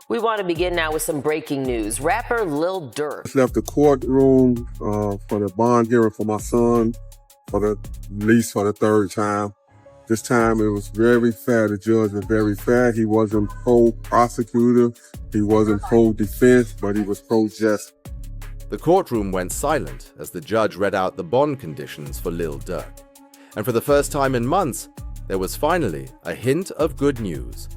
We want to begin now with some breaking news. Rapper Lil Durk Just left the courtroom for the bond hearing for my son for at least the third time. This time it was very fair. The judge was very fair. He wasn't pro-prosecutor. He wasn't pro-defense, but he was pro-justice. The courtroom went silent as the judge read out the bond conditions for Lil Durk. And for the first time in months, there was finally a hint of good news.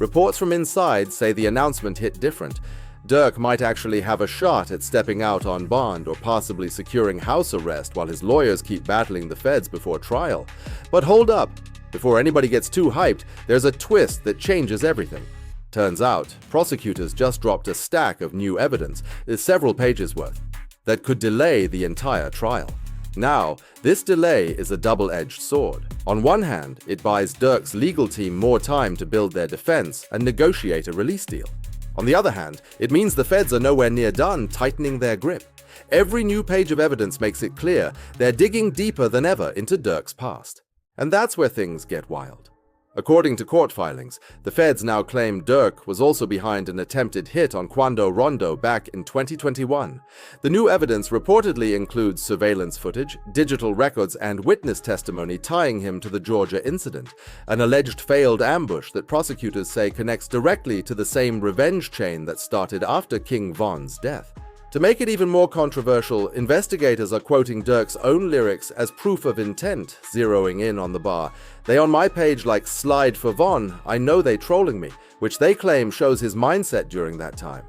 Reports from inside say the announcement hit different. Durk might actually have a shot at stepping out on bond or possibly securing house arrest while his lawyers keep battling the feds before trial. But hold up, before anybody gets too hyped, there's a twist that changes everything. Turns out, prosecutors just dropped a stack of new evidence, several pages worth, that could delay the entire trial. Now, this delay is a double-edged sword. On one hand, it buys Durk's legal team more time to build their defense and negotiate a release deal. On the other hand, it means the feds are nowhere near done tightening their grip. Every new page of evidence makes it clear they're digging deeper than ever into Durk's past. And that's where things get wild. According to court filings, the feds now claim Durk was also behind an attempted hit on Quando Rondo back in 2021. The new evidence reportedly includes surveillance footage, digital records, and witness testimony tying him to the Georgia incident, an alleged failed ambush that prosecutors say connects directly to the same revenge chain that started after King Von's death. To make it even more controversial, investigators are quoting Durk's own lyrics as proof of intent, zeroing in on the bar. They on my page like "slide for Von, I know they trolling me," which they claim shows his mindset during that time.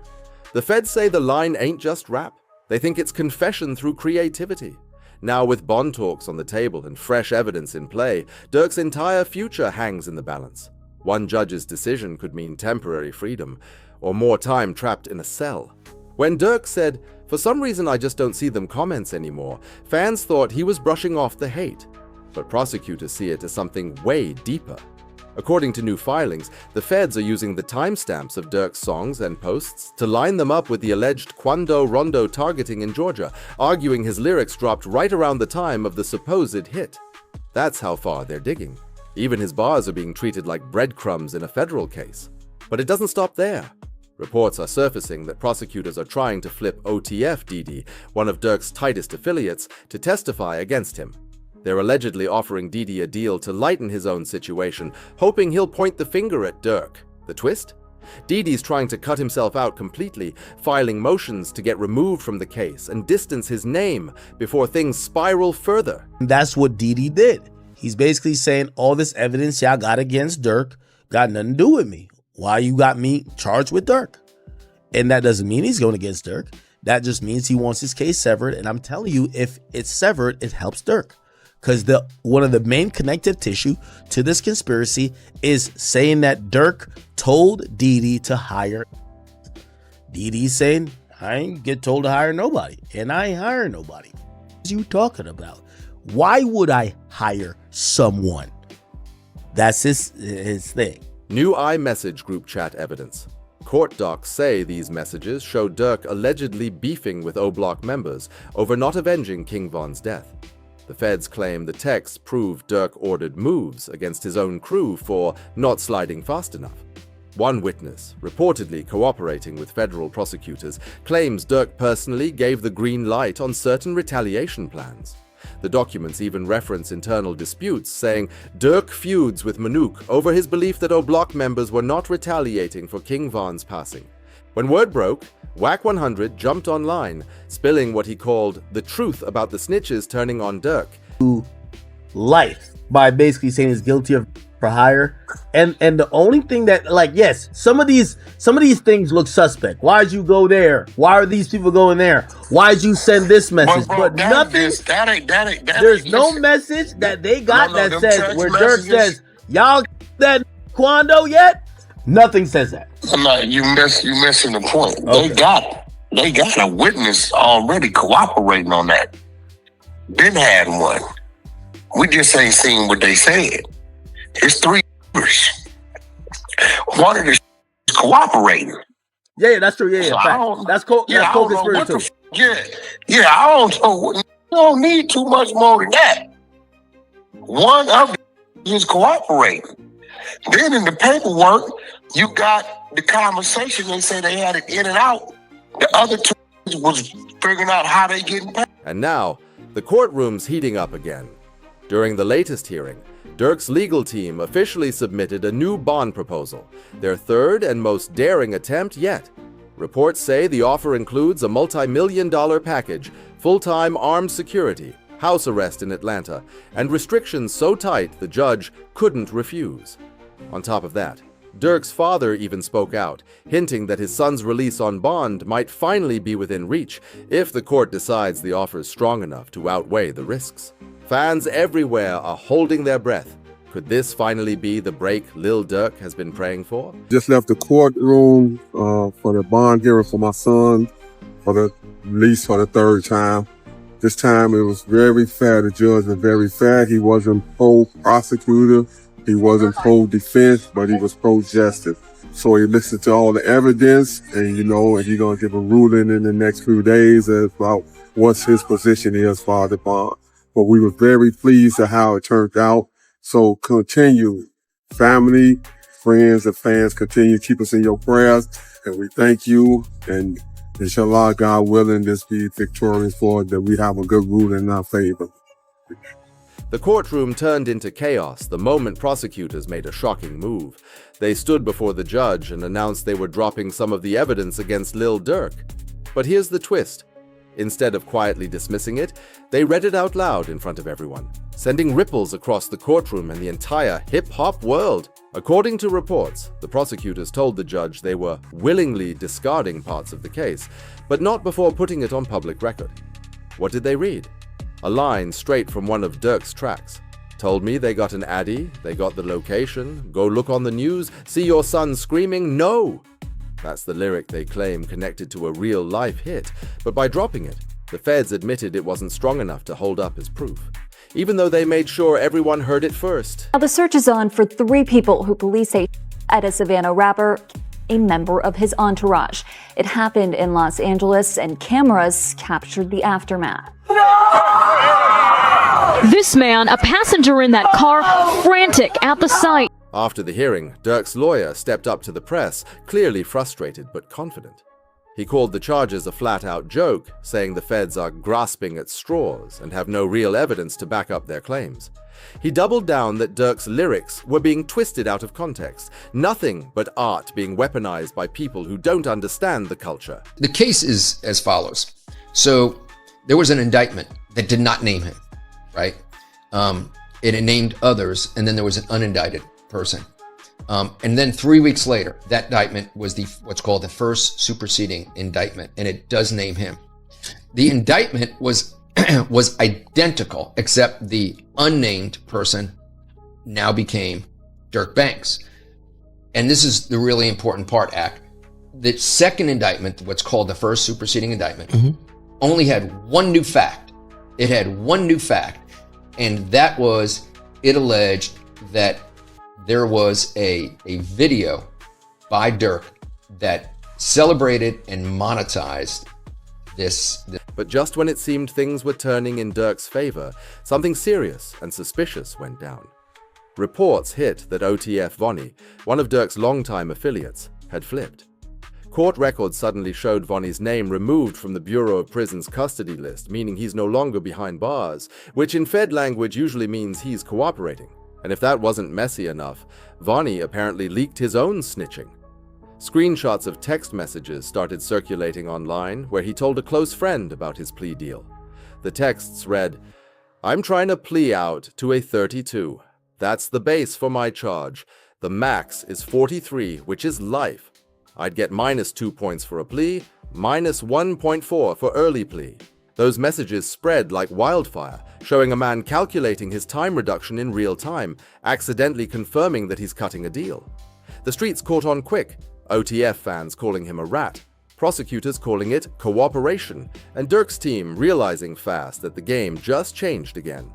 The feds say the line ain't just rap. They think it's confession through creativity. Now with bond talks on the table and fresh evidence in play, Durk's entire future hangs in the balance. One judge's decision could mean temporary freedom, or more time trapped in a cell. When Durk said, "For some reason I just don't see them comments anymore," fans thought he was brushing off the hate. But prosecutors see it as something way deeper. According to new filings, the feds are using the timestamps of Durk's songs and posts to line them up with the alleged Quando Rondo targeting in Georgia, arguing his lyrics dropped right around the time of the supposed hit. That's how far they're digging. Even his bars are being treated like breadcrumbs in a federal case. But it doesn't stop there. Reports are surfacing that prosecutors are trying to flip OTF Didi, one of Durk's tightest affiliates, to testify against him. They're allegedly offering Didi a deal to lighten his own situation, hoping he'll point the finger at Durk. The twist? Didi's trying to cut himself out completely, filing motions to get removed from the case and distance his name before things spiral further. That's what Didi did. He's basically saying all this evidence y'all got against Durk got nothing to do with me. Why you got me charged with Durk? And that doesn't mean he's going against Durk. That just means he wants his case severed. And I'm telling you, if it's severed, it helps Durk. Because one of the main connective tissue to this conspiracy is saying that Durk told Didi to hire. Didi's saying, I ain't get told to hire nobody. And I ain't hire nobody. What are you talking about? Why would I hire someone? That's his thing. New iMessage group chat evidence. Court docs say these messages show Durk allegedly beefing with O-Block members over not avenging King Von's death. The feds claim the texts prove Durk ordered moves against his own crew for not sliding fast enough. One witness, reportedly cooperating with federal prosecutors, claims Durk personally gave the green light on certain retaliation plans. The documents even reference internal disputes, saying Durk feuds with Manuk over his belief that O-Block members were not retaliating for King Von's passing. When word broke, Wack 100 jumped online, spilling what he called the truth about the snitches turning on Durk. Life by basically saying he's guilty of for hire. And the only thing that, like, yes, some of these things look suspect. Why'd you go there? Why are these people going there? Why'd you send this message? But nothing. There's no message that they got that says where Durk says, y'all that Quando yet? Nothing says that. No, you missing the point. Okay. They got a witness already cooperating on that. Been had one. We just ain't seen what they said. It's 3 years. One of the cooperating. Yeah, that's true. Yeah, So that's co-conspiracy too. Yeah, I don't know. You don't need too much more than that. One of them is cooperating. Then in the paperwork, you got the conversation. They say they had it in and out. The other two was figuring out how they getting paid. And now, the courtroom's heating up again. During the latest hearing, Durk's legal team officially submitted a new bond proposal, their third and most daring attempt yet. Reports say the offer includes a multi-million-dollar package, full-time armed security, house arrest in Atlanta, and restrictions so tight the judge couldn't refuse. On top of that, Durk's father even spoke out, hinting that his son's release on bond might finally be within reach if the court decides the offer is strong enough to outweigh the risks. Fans everywhere are holding their breath. Could this finally be the break Lil Durk has been praying for? Just left the courtroom for the bond hearing for my son for the release for the third time. This time it was very fair. The judge was very fair. He wasn't pro-prosecutor. He wasn't pro-defense, but he was pro-justice. So he listened to all the evidence and, he's going to give a ruling in the next few days about what his position is for the bond. But we were very pleased at how it turned out. So continue, family, friends, and fans, continue to keep us in your prayers. And we thank you. And inshallah, God willing, this be victorious for it, that we have a good ruling in our favor. The courtroom turned into chaos the moment prosecutors made a shocking move. They stood before the judge and announced they were dropping some of the evidence against Lil Durk. But here's the twist. Instead of quietly dismissing it, they read it out loud in front of everyone, sending ripples across the courtroom and the entire hip-hop world. According to reports, the prosecutors told the judge they were willingly discarding parts of the case, but not before putting it on public record. What did they read? A line straight from one of Durk's tracks. Told me they got an addy, they got the location, go look on the news, see your son screaming, no! That's the lyric they claim connected to a real-life hit, but by dropping it, the feds admitted it wasn't strong enough to hold up as proof, even though they made sure everyone heard it first. Now the search is on for 3 people who police say at a Savannah rapper, a member of his entourage. It happened in Los Angeles and cameras captured the aftermath. This man, a passenger in that car, frantic at the sight. After the hearing, Durk's lawyer stepped up to the press, clearly frustrated but confident. He called the charges a flat-out joke, saying the feds are grasping at straws and have no real evidence to back up their claims. He doubled down that Durk's lyrics were being twisted out of context, nothing but art being weaponized by people who don't understand the culture. The case is as follows. So there was an indictment that did not name him, right? It named others, and then there was an unindicted person. And then 3 weeks later, that indictment was what's called the first superseding indictment, and it does name him. The indictment was identical, except the unnamed person now became Durk Banks. And this is the really important part, Ak. The second indictment, what's called the first superseding indictment, only had one new fact. It had one new fact, and that was it alleged that there was a video by Durk that celebrated and monetized this. But just when it seemed things were turning in Durk's favor, something serious and suspicious went down. Reports hit that OTF Vonnie, one of Durk's longtime affiliates, had flipped. Court records suddenly showed Vonnie's name removed from the Bureau of Prisons custody list, meaning he's no longer behind bars, which in Fed language usually means he's cooperating. And if that wasn't messy enough, Vonnie apparently leaked his own snitching. Screenshots of text messages started circulating online where he told a close friend about his plea deal. The texts read, "I'm trying to plea out to a 32. That's the base for my charge. The max is 43, which is life. I'd get -2 points for a plea, -1.4 for early plea." Those messages spread like wildfire, showing a man calculating his time reduction in real time, accidentally confirming that he's cutting a deal. The streets caught on quick, OTF fans calling him a rat, prosecutors calling it cooperation, and Durk's team realizing fast that the game just changed again.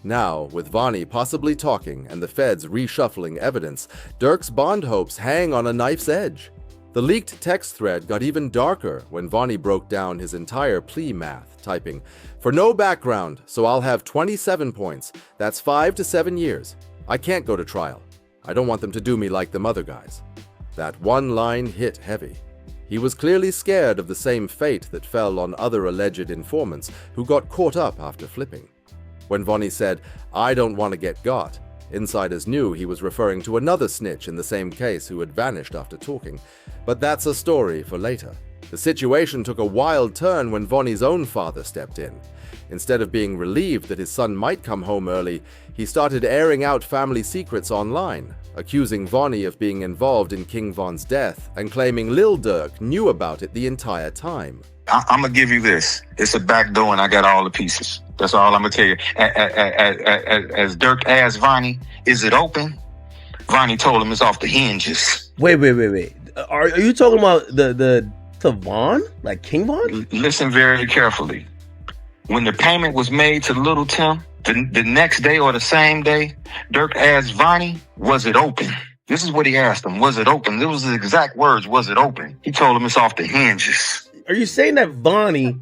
Now, with Vonnie possibly talking and the feds reshuffling evidence, Durk's bond hopes hang on a knife's edge. The leaked text thread got even darker when Vonnie broke down his entire plea math, typing, "For no background, so I'll have 27 points. That's 5 to 7 years. I can't go to trial. I don't want them to do me like them other guys. That one line hit heavy. He was clearly scared of the same fate that fell on other alleged informants who got caught up after flipping. When Vonnie said, "I don't want to get got," insiders knew he was referring to another snitch in the same case who had vanished after talking. But that's a story for later. The situation took a wild turn when Vonnie's own father stepped in. Instead of being relieved that his son might come home early, he started airing out family secrets online, accusing Vonnie of being involved in King Von's death and claiming Lil Durk knew about it the entire time. I'm gonna give you this. It's a back door and I got all the pieces. That's all I'm gonna tell you. As Durk asked Vonnie, is it open? Vonnie told him it's off the hinges. Wait. Are you talking about the Von? Like King Von? Listen very carefully. When the payment was made to Little Tim, the next day or the same day, Durk asked Vonnie, was it open? This is what he asked him. Was it open? It was the exact words, was it open? He told him it's off the hinges. Are you saying that Vonnie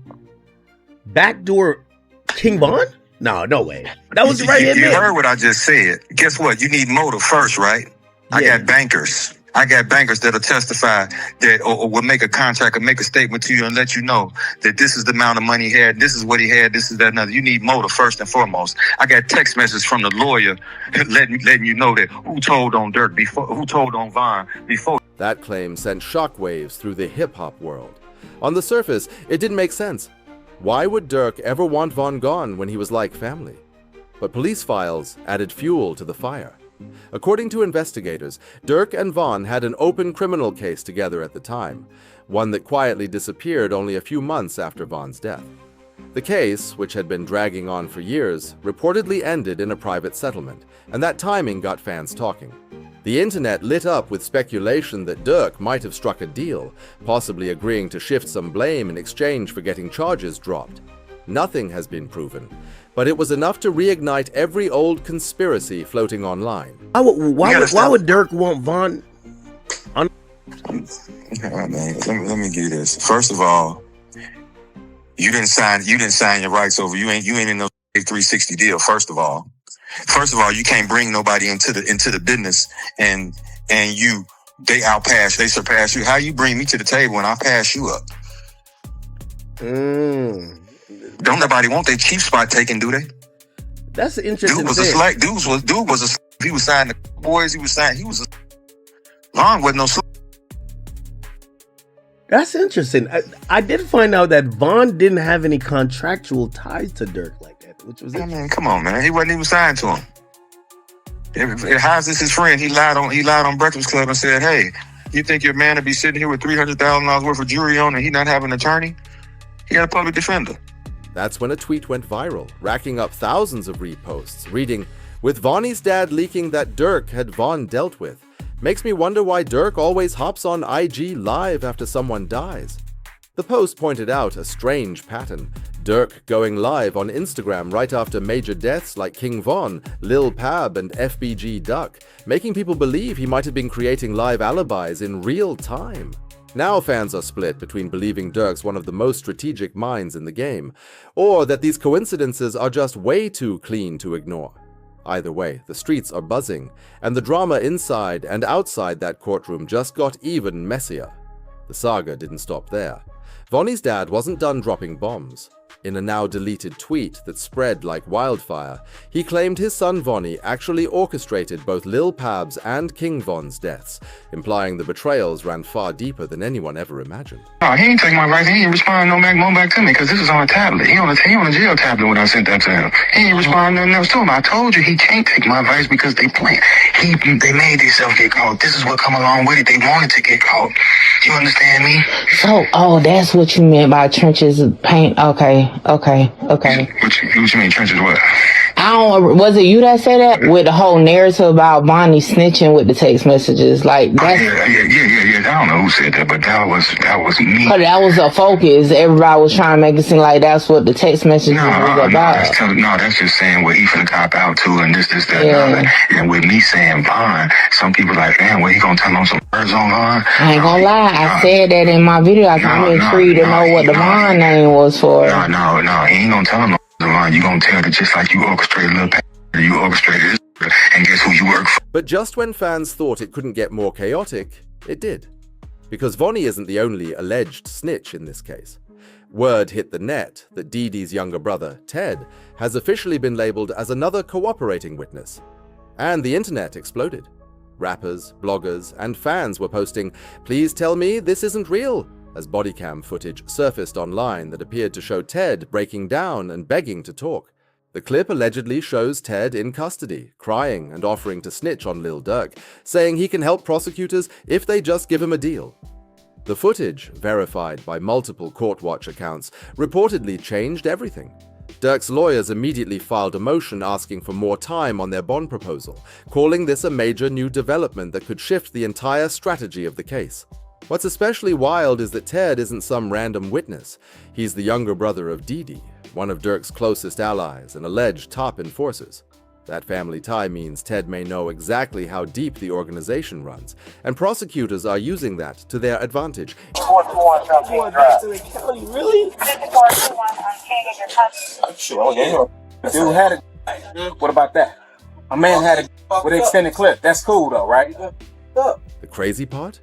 backdoor King Von? No way. That was right here. You heard what I just said. Guess what? You need motive first, right? I got bankers. I got bankers that'll testify that or will make a contract or make a statement to you and let you know that this is the amount of money he had, this is what he had, this is that another. You need motive first and foremost. I got text messages from the lawyer letting you know that who told on Durk before, who told on Von before. That claim sent shockwaves through the hip-hop world. On the surface, it didn't make sense. Why would Durk ever want Von gone when he was like family? But police files added fuel to the fire. According to investigators, Durk and Von had an open criminal case together at the time, one that quietly disappeared only a few months after Von's death. The case, which had been dragging on for years, reportedly ended in a private settlement, and that timing got fans talking. The internet lit up with speculation that Durk might have struck a deal, possibly agreeing to shift some blame in exchange for getting charges dropped. Nothing has been proven, but it was enough to reignite every old conspiracy floating online. Why would Durk want Von? All right, man. Let me give you this. First of all, you didn't sign your rights over. You ain't in no 360 deal. First of all, you can't bring nobody into the business and they surpass you. How you bring me to the table and I pass you up? Don't nobody want their chief spot taken, do they? That's an interesting dude was thing. a slack. Dude was a. He was signing the boys. He was a. Von wasn't no slack. That's interesting. I did find out that Von didn't have any contractual ties to Durk like that, which was. I mean, come on, man. He wasn't even signed to him. How's this his friend? He lied on Breakfast Club and said, "Hey, you think your man would be sitting here with $300,000 worth of jewelry on and he not have an attorney? He had a public defender." That's when a tweet went viral, racking up thousands of reposts, reading, "With Vonnie's dad leaking that Durk had Von dealt with. Makes me wonder why Durk always hops on IG live after someone dies." The post pointed out a strange pattern. Durk going live on Instagram right after major deaths like King Von, Lil Pab, and FBG Duck, making people believe he might have been creating live alibis in real time. Now fans are split between believing Durk's one of the most strategic minds in the game, or that these coincidences are just way too clean to ignore. Either way, the streets are buzzing, and the drama inside and outside that courtroom just got even messier. The saga didn't stop there. Vonnie's dad wasn't done dropping bombs. In a now deleted tweet that spread like wildfire, he claimed his son Vonnie actually orchestrated both Lil Pab's and King Von's deaths, implying the betrayals ran far deeper than anyone ever imagined. No, he ain't take my advice. He ain't respond no back to me because this is on a tablet. He on a jail tablet when I sent that to him. He ain't respond nothing else to him. I told you he can't take my advice because they play. They made themselves get caught. This is what come along with it. They wanted to get caught. You understand me? So, that's what you meant by trenches of paint. Okay. What you mean trenches what? Was it you that said that? With the whole narrative about Vonnie snitching with the text messages? Like that's Yeah. I don't know who said that, but that was me. But that was a focus. Everybody was trying to make it seem like that's what the text messages was about. That's just saying what he finna cop out to and this, that, and other. And with me saying Von, some people like, damn, what he gonna tell on some words on Von? I ain't gonna lie, I said that in my video. I'm intrigued to know what the Von name was for. No, he ain't gonna tell him no Von. You gonna tell it just like you orchestrated Lil Pab. You orchestrated this. And guess who you work for? But just when fans thought it couldn't get more chaotic, it did. Because Vonnie isn't the only alleged snitch in this case. Word hit the net that Dee Dee's younger brother, Ted, has officially been labeled as another cooperating witness. And the internet exploded. Rappers, bloggers, and fans were posting, "Please tell me this isn't real," as bodycam footage surfaced online that appeared to show Ted breaking down and begging to talk. The clip allegedly shows Ted in custody, crying and offering to snitch on Lil Durk, saying he can help prosecutors if they just give him a deal. The footage, verified by multiple Court Watch accounts, reportedly changed everything. Durk's lawyers immediately filed a motion asking for more time on their bond proposal, calling this a major new development that could shift the entire strategy of the case. What's especially wild is that Ted isn't some random witness. He's the younger brother of Dee Dee, one of Durk's closest allies and alleged top enforcers. That family tie means Ted may know exactly how deep the organization runs, and prosecutors are using that to their advantage. Really? Sure, yeah. Dude had a. What about that? A man had a with an extended clip. That's cool though, right? The crazy part?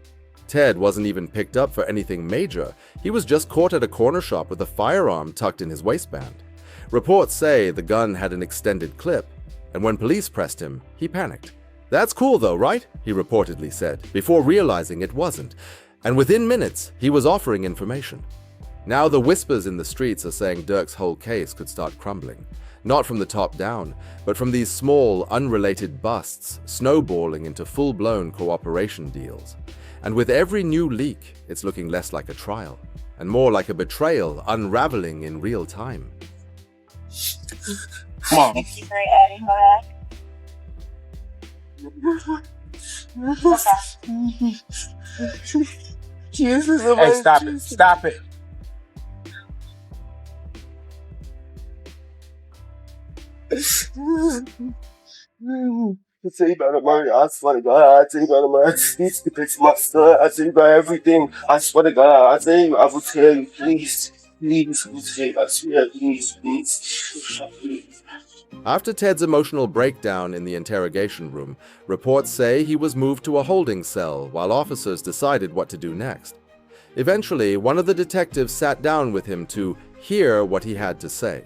Ted wasn't even picked up for anything major. He was just caught at a corner shop with a firearm tucked in his waistband. Reports say the gun had an extended clip, and when police pressed him, he panicked. "That's cool though, right?" he reportedly said, before realizing it wasn't. And within minutes, he was offering information. Now the whispers in the streets are saying Durk's whole case could start crumbling. Not from the top down, but from these small, unrelated busts snowballing into full-blown cooperation deals. And with every new leak, it's looking less like a trial, and more like a betrayal unraveling in real time. Come on. Hey, stop it. Stop it. I tell you about the money, I swear to God, I tell you about the money, I teach to fix my son, I tell you about everything, I swear to God, I tell you, I will tell you, please, please, I will tell you, I swear, please. After Ted's emotional breakdown in the interrogation room, reports say he was moved to a holding cell while officers decided what to do next. Eventually, one of the detectives sat down with him to hear what he had to say.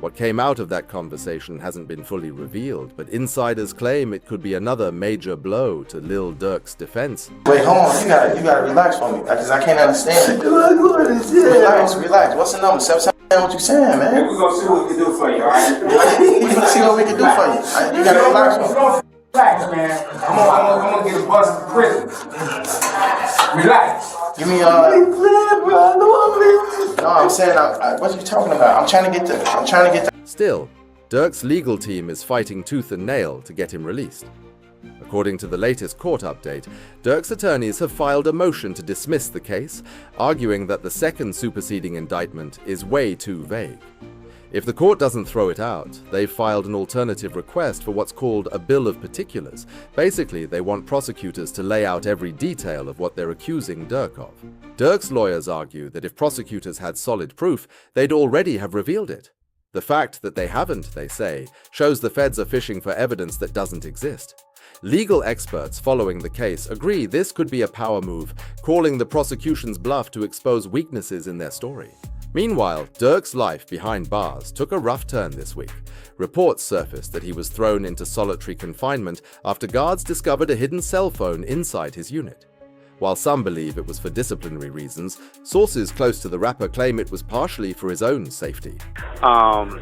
What came out of that conversation hasn't been fully revealed, but insiders claim it could be another major blow to Lil Durk's defense. Wait, hold on. You gotta relax for me, because I can't understand it. Relax. What's the number? 7 what you saying, man? We're gonna see what we can do for you, alright? We're gonna see what we can do for you. You gotta relax for me. Relax, man. I'm gonna get a bus to prison. Relax. Give me No, I'm saying, what are you talking about? I'm trying to get the. Still, Durk's legal team is fighting tooth and nail to get him released. According to the latest court update, Durk's attorneys have filed a motion to dismiss the case, arguing that the second superseding indictment is way too vague. If the court doesn't throw it out, they've filed an alternative request for what's called a bill of particulars. Basically, they want prosecutors to lay out every detail of what they're accusing Durk of. Durk's lawyers argue that if prosecutors had solid proof, they'd already have revealed it. The fact that they haven't, they say, shows the feds are fishing for evidence that doesn't exist. Legal experts following the case agree this could be a power move, calling the prosecution's bluff to expose weaknesses in their story. Meanwhile, Durk's life behind bars took a rough turn this week. Reports surfaced that he was thrown into solitary confinement after guards discovered a hidden cell phone inside his unit. While some believe it was for disciplinary reasons, sources close to the rapper claim it was partially for his own safety.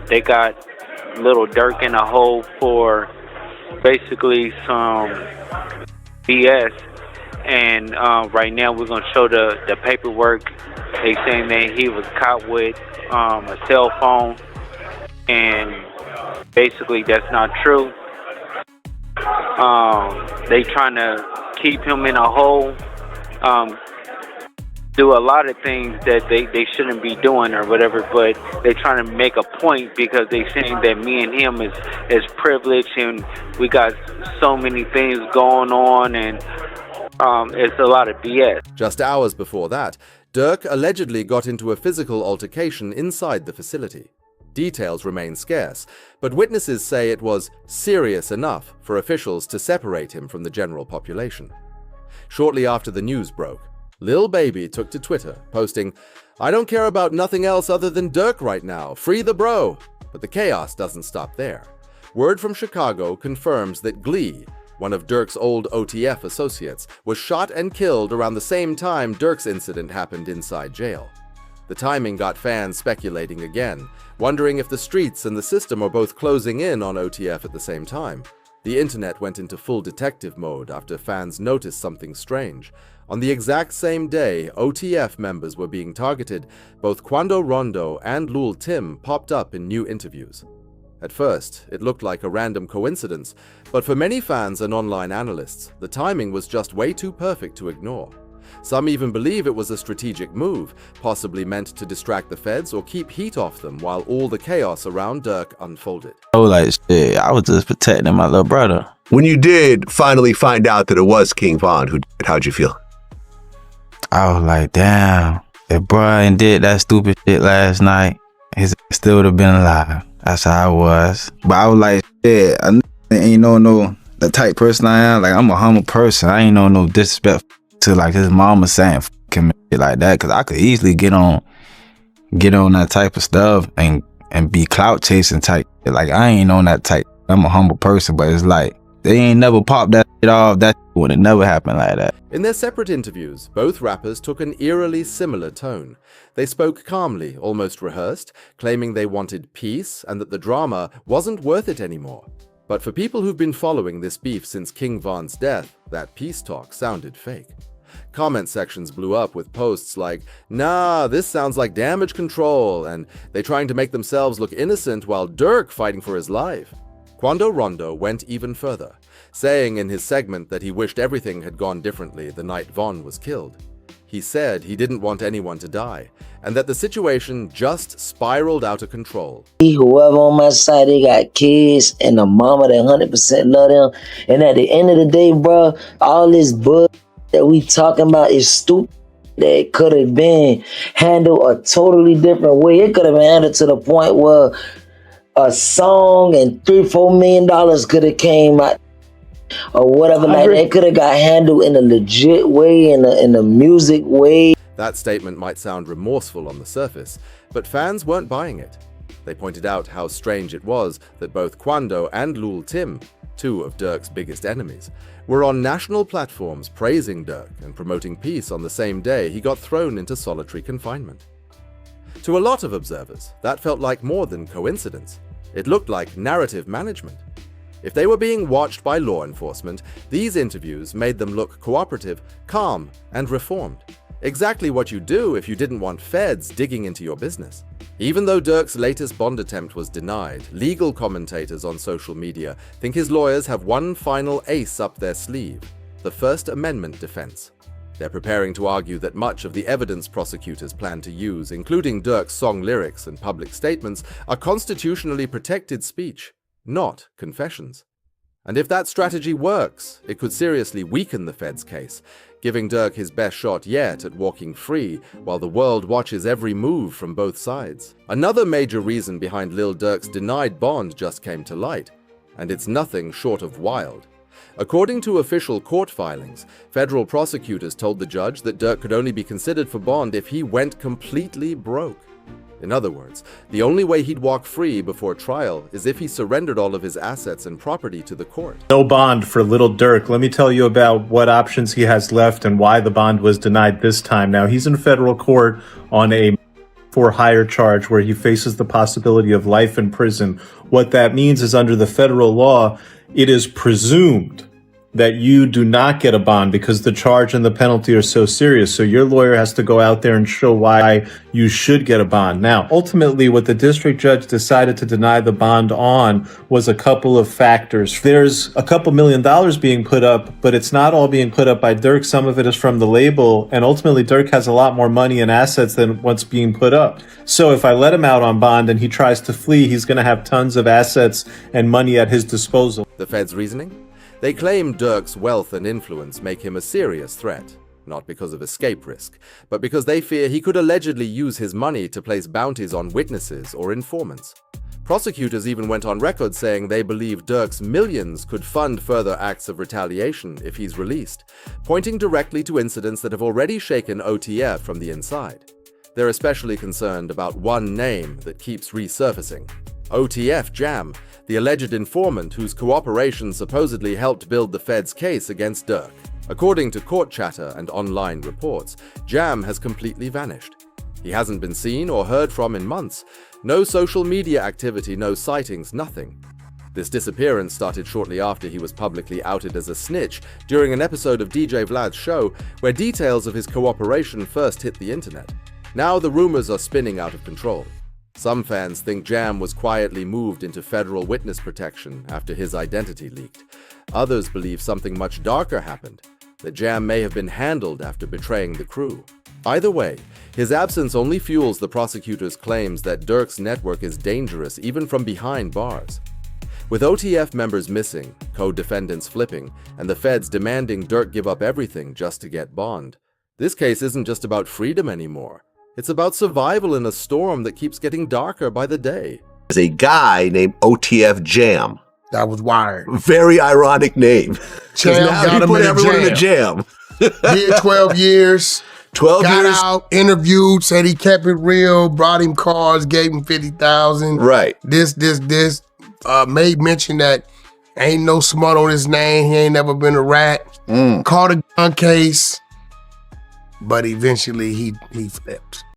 They got Lil Durk in a hole for basically some BS, and right now we're going to show the paperwork. They saying that he was caught with a cell phone, and basically that's not true. They trying to keep him in a hole, do a lot of things that they shouldn't be doing or whatever, but they trying to make a point because they saying that me and him is privileged and we got so many things going on, and it's a lot of BS. Just hours before that, Durk allegedly got into a physical altercation inside the facility. Details remain scarce, but witnesses say it was serious enough for officials to separate him from the general population. Shortly after the news broke, Lil Baby took to Twitter, posting, "I don't care about nothing else other than Durk right now. Free the bro." But the chaos doesn't stop there. Word from Chicago confirms that Glee, one of Durk's old OTF associates, was shot and killed around the same time Durk's incident happened inside jail. The timing got fans speculating again, wondering if the streets and the system are both closing in on OTF at the same time. The internet went into full detective mode after fans noticed something strange. On the exact same day OTF members were being targeted, both Quando Rondo and Lil Tim popped up in new interviews. At first, it looked like a random coincidence, but for many fans and online analysts, the timing was just way too perfect to ignore. Some even believe it was a strategic move, possibly meant to distract the feds or keep heat off them while all the chaos around Durk unfolded. I was like, shit, I was just protecting my little brother. When you did finally find out that it was King Von who did it, how'd you feel? I was like, damn, if Brian did that stupid shit last night, he still would have been alive. That's how I was. But I was like, shit, I ain't no the type person I am. Like, I'm a humble person. I ain't no disrespect to like his mama saying f him like that, because I could easily get on that type of stuff and be clout chasing type. Like, I ain't on that type. I'm a humble person, but it's like they ain't never popped that shit off. That would have never happened like that. In their separate interviews, both rappers took an eerily similar tone. They spoke calmly, almost rehearsed, claiming they wanted peace and that the drama wasn't worth it anymore. But for people who've been following this beef since King Von's death, that peace talk sounded fake. Comment sections blew up with posts like, "Nah, this sounds like damage control," and they trying to make themselves look innocent while Durk fighting for his life. Quando Rondo went even further, saying in his segment that he wished everything had gone differently the night Von was killed. He said he didn't want anyone to die, and that the situation just spiraled out of control. Whoever on my side, they got kids and a mama that 100% love them. And at the end of the day, bro, all this bull that we talking about is stupid. That could have been handled a totally different way. It could have been handled to the point where a song and $3-4 million could have came out or whatever. Like that could have got handled in a legit way, in a music way. That statement might sound remorseful on the surface, but fans weren't buying it. They pointed out how strange it was that both Quando and Lil Tim, two of Durk's biggest enemies, were on national platforms praising Durk and promoting peace on the same day he got thrown into solitary confinement. To a lot of observers, that felt like more than coincidence. It looked like narrative management. If they were being watched by law enforcement, these interviews made them look cooperative, calm, and reformed. Exactly what you do if you didn't want feds digging into your business. Even though Durk's latest bond attempt was denied, legal commentators on social media think his lawyers have one final ace up their sleeve: the First Amendment defense. They're preparing to argue that much of the evidence prosecutors plan to use, including Durk's song lyrics and public statements, are constitutionally protected speech, not confessions. And if that strategy works, it could seriously weaken the Fed's case, giving Durk his best shot yet at walking free while the world watches every move from both sides. Another major reason behind Lil Durk's denied bond just came to light, and it's nothing short of wild. According to official court filings, federal prosecutors told the judge that Durk could only be considered for bond if he went completely broke. In other words, the only way he'd walk free before trial is if he surrendered all of his assets and property to the court. No bond for Lil Durk. Let me tell you about what options he has left and why the bond was denied this time. Now, he's in federal court on a for hire charge where he faces the possibility of life in prison. What that means is, under the federal law, it is presumed that you do not get a bond because the charge and the penalty are so serious. So your lawyer has to go out there and show why you should get a bond. Now, ultimately, what the district judge decided to deny the bond on was a couple of factors. There's a couple $1 million being put up, but it's not all being put up by Durk. Some of it is from the label. And ultimately, Durk has a lot more money and assets than what's being put up. So if I let him out on bond and he tries to flee, he's going to have tons of assets and money at his disposal. The Fed's reasoning? They claim Durk's wealth and influence make him a serious threat. not because of escape risk, but because they fear he could allegedly use his money to place bounties on witnesses or informants. Prosecutors even went on record saying they believe Durk's millions could fund further acts of retaliation if he's released, pointing directly to incidents that have already shaken OTF from the inside. They're especially concerned about one name that keeps resurfacing: OTF Jam, the alleged informant whose cooperation supposedly helped build the Fed's case against Durk. According to court chatter and online reports, Jam has completely vanished. He hasn't been seen or heard from in months. No social media activity, no sightings, nothing. This disappearance started shortly after he was publicly outed as a snitch during an episode of DJ Vlad's show, where details of his cooperation first hit the internet. Now the rumors are spinning out of control. Some fans think Jam was quietly moved into federal witness protection after his identity leaked. Others believe something much darker happened, that Jam may have been handled after betraying the crew. Either way, his absence only fuels the prosecutor's claims that Durk's network is dangerous even from behind bars. With OTF members missing, co-defendants flipping, and the feds demanding Durk give up everything just to get bond, this case isn't just about freedom anymore. It's about survival in a storm that keeps getting darker by the day. There's a guy named OTF Jam. That was wired. Very ironic name. Jam now got he him put in everyone in the jam. Did 12 years. 12 got years. out, interviewed, said he kept it real, brought him cars, gave him 50,000. Right. This. Made mention that ain't no smut on his name. He ain't never been a rat. Caught a gun case. But eventually he flipped.